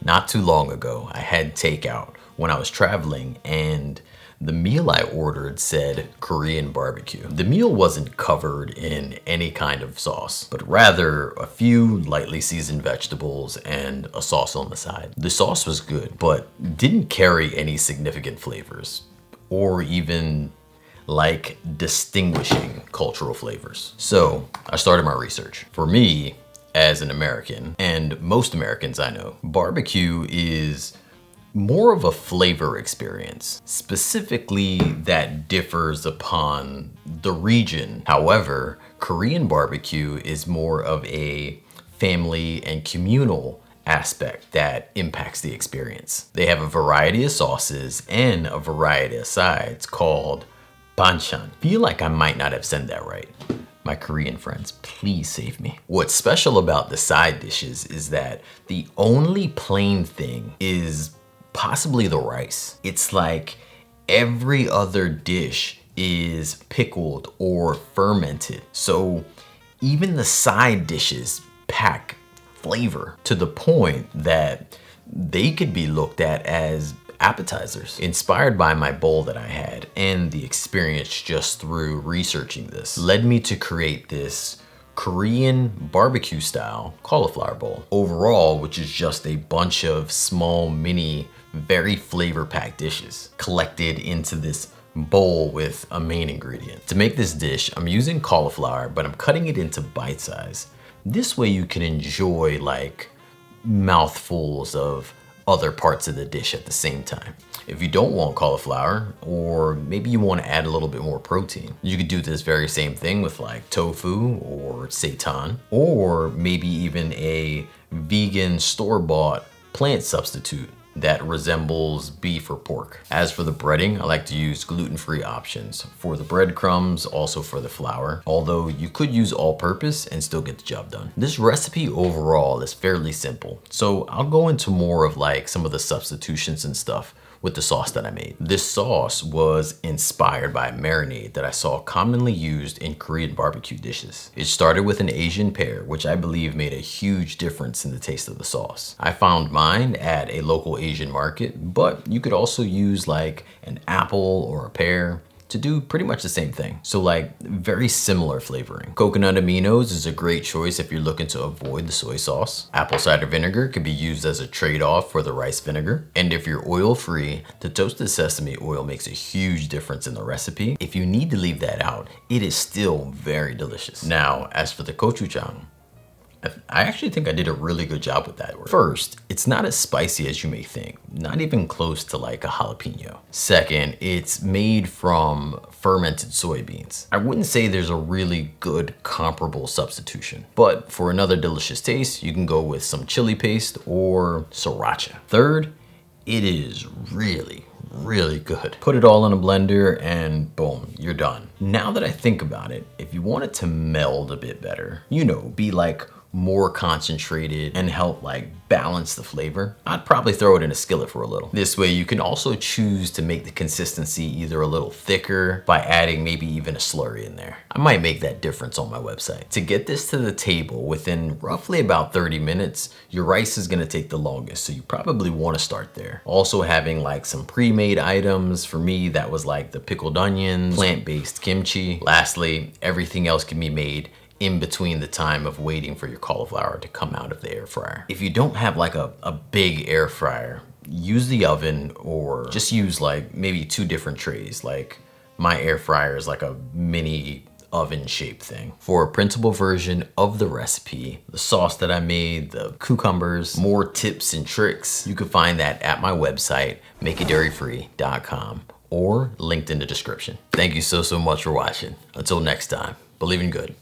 Not too long ago, I had takeout when I was traveling, and the meal I ordered said Korean barbecue. The meal wasn't covered in any kind of sauce, but rather a few lightly seasoned vegetables and a sauce on the side. The sauce was good, but didn't carry any significant flavors or even like distinguishing cultural flavors. So I started my research. For me, as an American, and most Americans I know, barbecue is more of a flavor experience, specifically that differs upon the region. However, Korean barbecue is more of a family and communal aspect that impacts the experience. They have a variety of sauces and a variety of sides called banchan. Feel like I might not have said that right. My Korean friends, please save me. What's special about the side dishes is that the only plain thing is possibly the rice. It's like every other dish is pickled or fermented. So even the side dishes pack flavor to the point that they could be looked at as appetizers. Inspired by my bowl that I had and the experience just through researching this led me to create this Korean barbecue style cauliflower bowl. Overall, which is just a bunch of small, mini, very flavor packed dishes collected into this bowl with a main ingredient. To make this dish, I'm using cauliflower, but I'm cutting it into bite size. This way you can enjoy like mouthfuls of other parts of the dish at the same time. If you don't want cauliflower, or maybe you want to add a little bit more protein, you could do this very same thing with like tofu or seitan, or maybe even a vegan store-bought plant substitute that resembles beef or pork. As for the breading, I like to use gluten-free options for the breadcrumbs, also for the flour, although you could use all-purpose and still get the job done. This recipe overall is fairly simple, so I'll go into more of like some of the substitutions and stuff with the sauce that I made. This sauce was inspired by a marinade that I saw commonly used in Korean barbecue dishes. It started with an Asian pear, which I believe made a huge difference in the taste of the sauce. I found mine at a local Asian market, but you could also use like an apple or a pear to do pretty much the same thing. So like very similar flavoring. Coconut aminos is a great choice if you're looking to avoid the soy sauce. Apple cider vinegar could be used as a trade-off for the rice vinegar. And if you're oil-free, the toasted sesame oil makes a huge difference in the recipe. If you need to leave that out, it is still very delicious. Now, as for the gochujang, I actually think I did a really good job with that word. First, it's not as spicy as you may think, not even close to like a jalapeno. Second, it's made from fermented soybeans. I wouldn't say there's a really good comparable substitution, but for another delicious taste, you can go with some chili paste or sriracha. Third, it is really good. Put it all in a blender and boom, you're done. Now that I think about it, if you want it to meld a bit better, you know, be like more concentrated and help like balance the flavor, I'd probably throw it in a skillet for a little. This way you can also choose to make the consistency either a little thicker by adding maybe even a slurry in there. I might make that difference on my website. To get this to the table within roughly about 30 minutes, your rice is gonna take the longest, so you probably wanna start there. Also having like some pre-made items, for me that was like the pickled onions, plant-based kimchi. Lastly, everything else can be made in between the time of waiting for your cauliflower to come out of the air fryer. If you don't have like a big air fryer, use the oven or just use like maybe 2 different trays. Like my air fryer is like a mini oven shaped thing. For a printable version of the recipe, the sauce that I made, the cucumbers, more tips and tricks, you can find that at my website, makeitdairyfree.com, or linked in the description. Thank you so much for watching. Until next time, believe in good.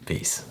Peace.